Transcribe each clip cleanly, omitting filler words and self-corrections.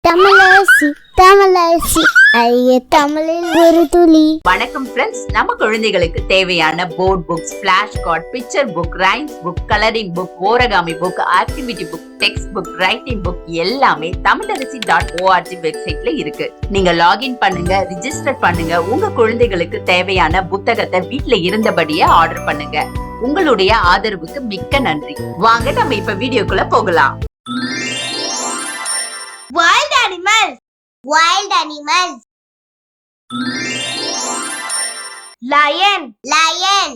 தமிழரசி ஐய தமிழில் ஒரு துளி. வணக்கம் ஃப்ரெண்ட்ஸ், நம்ம குழந்தைகளுக்கு தேவையான board books, flash card, picture book, rhymes book, colouring book, origami book, activity book, text book, writing book எல்லாமே தமிழரசி.org வெப்சைட்ல இருக்கு. நீங்க லாகின் பண்ணுங்க, ரிஜிஸ்டர் பண்ணுங்க. உங்க குழந்தைகளுக்கு தேவையான புத்தகத்தை வீட்ல இருந்தபடியே ஆர்டர் பண்ணுங்க. உங்களுடைய ஆதரவுக்கு மிக்க நன்றி. வாங்க நம்ம இப்ப வீடியோக்குள்ள போகலாம். Wild animals. Wild animals. Lion. Lion.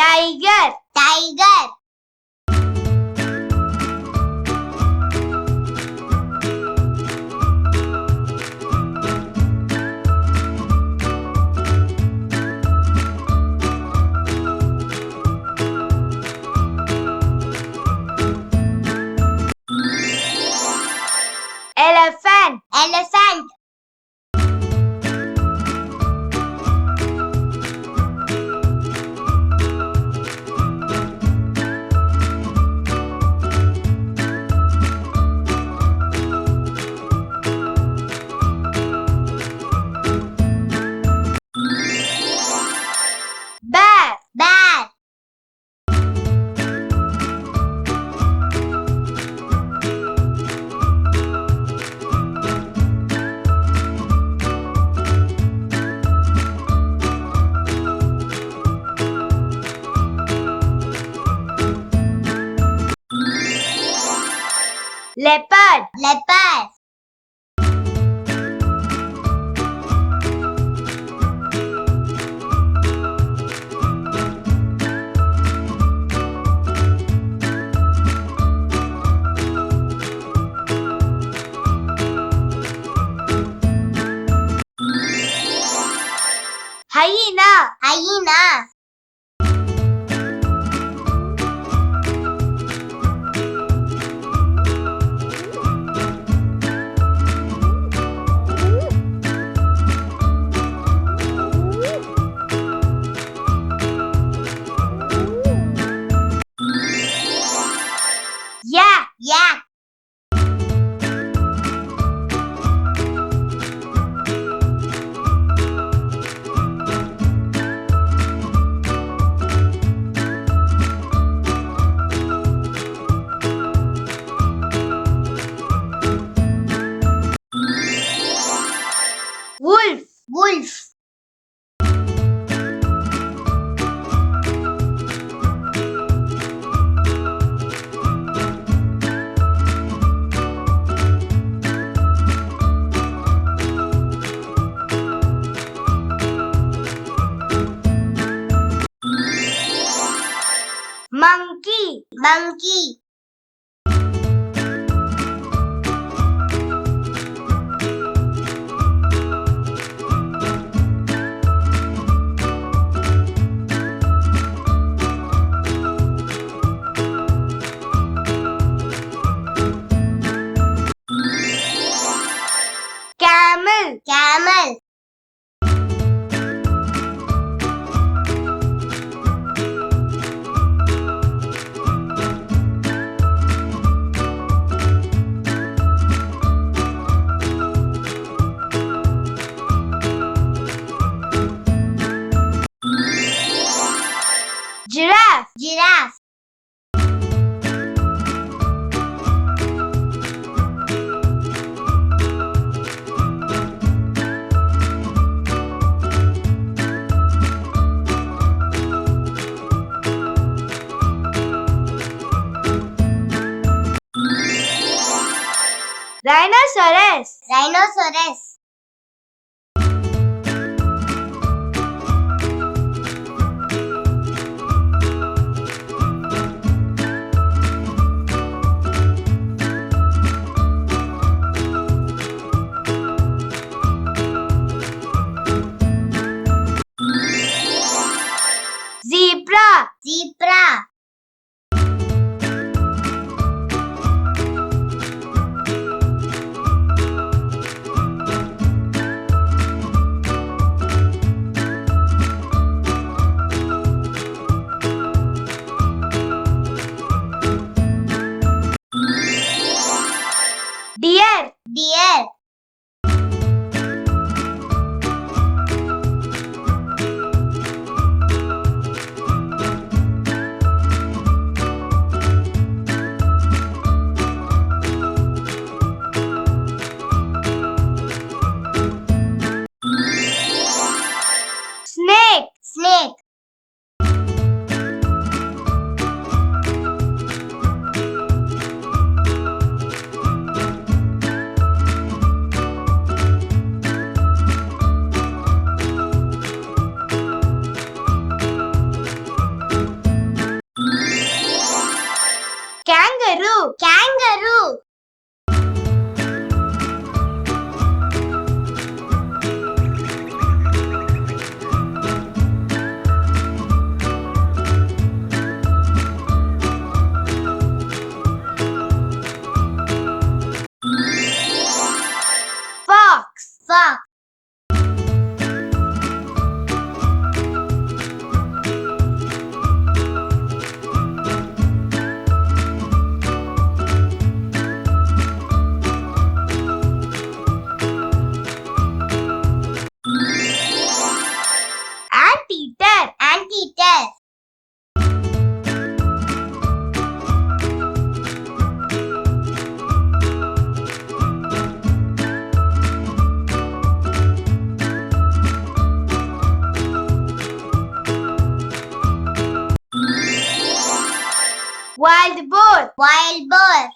Tiger. Tiger. Elephant. Elephant. Bear. Bear. Leopard. Leopard. Hyena. Hyena. Yak. Yak. Wolf. Wolf. Monkey. Monkey. Camel. Camel. Giraffe. Giraffe. Rhinoceros. Rhinoceros. Zebra. Zebra. Kangaroo. Kangaroo. Fox. Fox. Anteater. Anteater. Wild boar. Wild boar.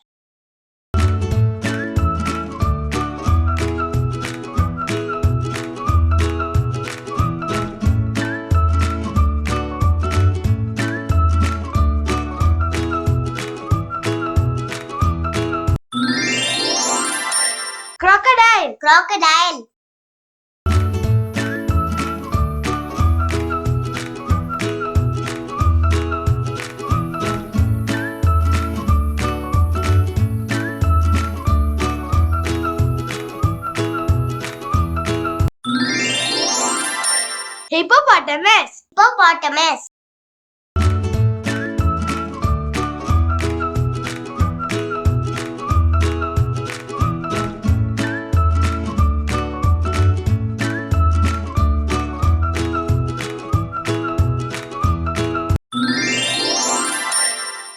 Crocodile. Crocodile. Hippopotamus. Hippopotamus.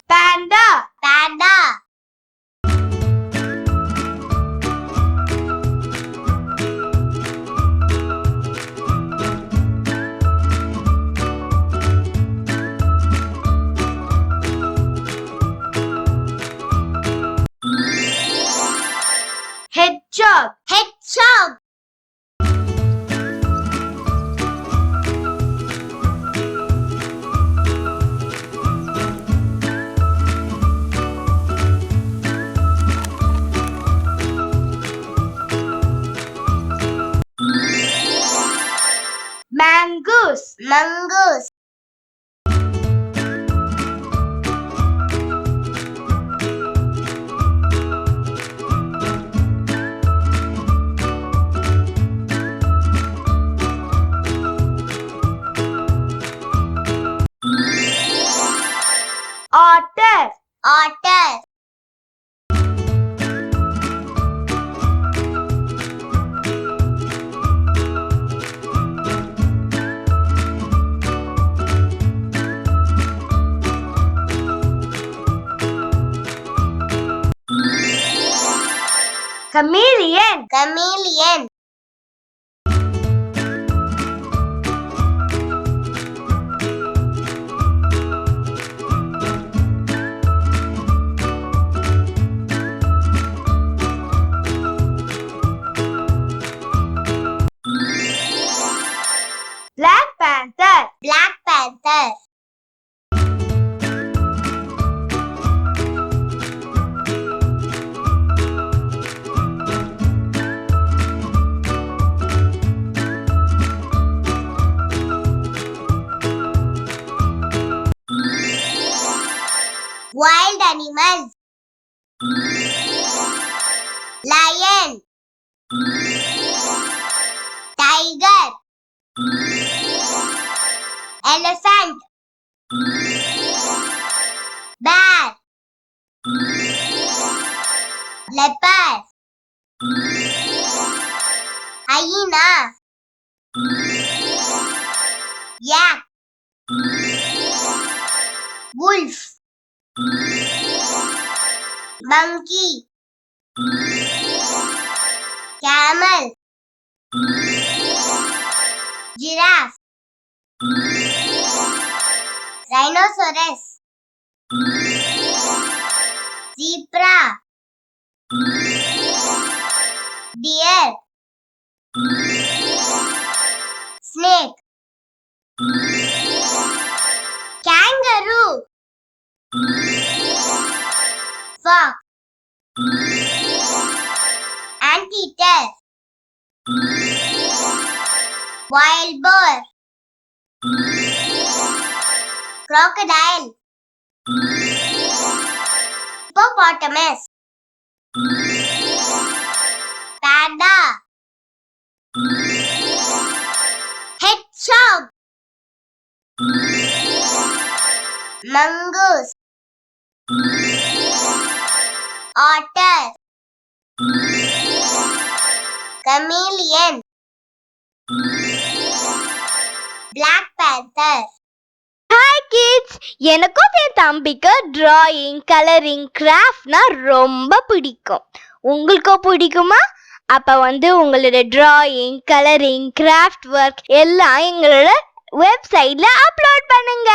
Panda. Panda. Hedgehog. Hedgehog. Mongoose. Mongoose. Otter. Otter. Chameleon. Chameleon. Black panther. Black panther. Wild animals. Lion. Tiger. Elephant. Bear. Leopard. Hyena. Yak. Wolf. Monkey. Camel. Giraffe. Rhinoceros. Zebra. Deer. Snake. Kangaroo. Peacock. Anteater. Wild boar. Crocodile. Hippopotamus. Panda. Hedgehog. Mongoose. Otter. Chameleon. Black panther. Hi kids, எனக்கும் என் தம்பிக்கு drawing colouring கிராஃப்ட்னா ரொம்ப பிடிக்கும். உங்களுக்கும் பிடிக்குமா? அப்ப உங்களோட drawing colouring craft work எல்லாம் எங்களோட வெப்சைட்ல அப்லோட் பண்ணுங்க.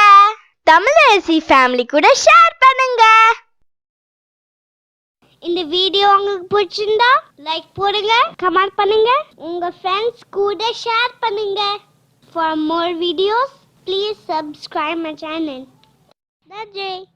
தமிழரசி ஃபேமிலி கூட ஷேர் பண்ணுங்க. இந்த வீடியோ உங்களுக்கு பிடிச்சிருந்தா லைக் போடுங்க, கமெண்ட் பண்ணுங்க, உங்க ஃப்ரெண்ட்ஸ் கூட ஷேர் பண்ணுங்க. For more videos, please subscribe my channel. That's it.